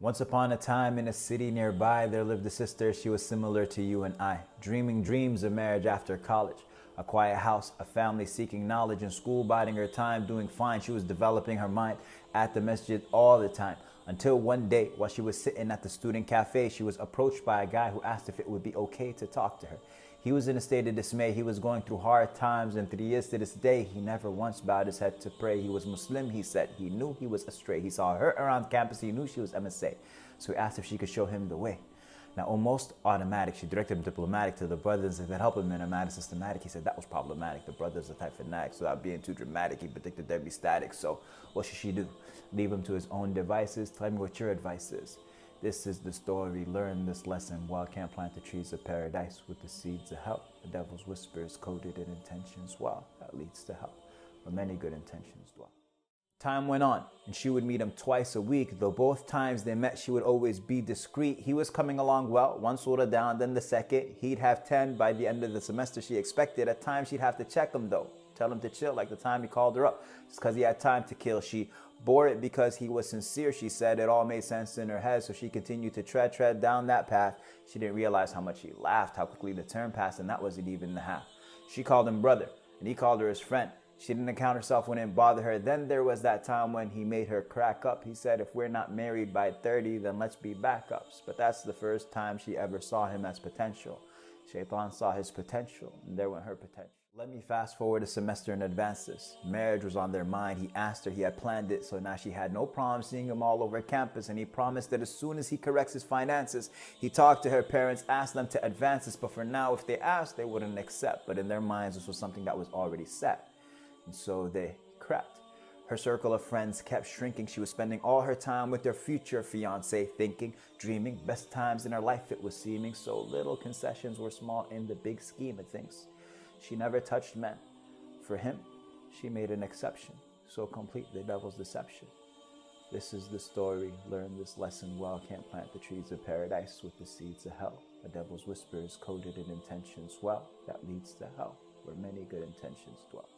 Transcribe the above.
Once upon a time in a city nearby, there lived a sister. She was similar to you and I, dreaming dreams of marriage after college. A quiet house, a family seeking knowledge, and school biding her time, doing fine. She was developing her mind at the masjid all the time. Until one day, while she was sitting at the student cafe, she was approached by a guy who asked if it would be okay to talk to her. He was in a state of dismay. He was going through hard times, and 3 years to this day, he never once bowed his head to pray. He was Muslim, he said. He knew he was astray. He saw her around campus. He knew she was MSA. So he asked if she could show him the way. Now, almost automatic, she directed him diplomatic to the brothers that help him in a matter systematic. He said that was problematic. The brothers are type fanatics. Without being too dramatic, he predicted there'd be static. So what should she do? Leave him to his own devices? Tell me what your advice is. This is the story. Learn this lesson. Wild can't plant the trees of paradise with the seeds of hell. The devil's whisper is coded in intentions. Well, that leads to hell, where many good intentions dwell. Time went on, and she would meet him twice a week, though both times they met, she would always be discreet. He was coming along well, one surah down, then the second. He'd have 10 by the end of the semester she expected. At times, she'd have to check him, though. Tell him to chill, like the time he called her up, just because he had time to kill. She bore it because he was sincere, she said. It all made sense in her head, so she continued to tread down that path. She didn't realize how much he laughed, how quickly the term passed, and that wasn't even the half. She called him brother, and he called her his friend. She didn't account herself when it bothered her. Then there was that time when he made her crack up. He said, if we're not married by 30, then let's be backups. But that's the first time she ever saw him as potential. Shaitan saw his potential, and there went her potential. Let me fast forward a semester and advance this. Marriage was on their mind. He asked her, he had planned it, so now she had no problem seeing him all over campus, and he promised that as soon as he corrects his finances, he talked to her parents, asked them to advance this, but for now, if they asked, they wouldn't accept. But in their minds, this was something that was already set. And so they crept. Her circle of friends kept shrinking. She was spending all her time with their future fiancé, thinking, dreaming, best times in her life it was seeming. So little concessions were small in the big scheme of things. She never touched men. For him, she made an exception. So complete the devil's deception. This is the story. Learn this lesson well. Can't plant the trees of paradise with the seeds of hell. The devil's whisper is coded in intentions well. That leads to hell, where many good intentions dwell.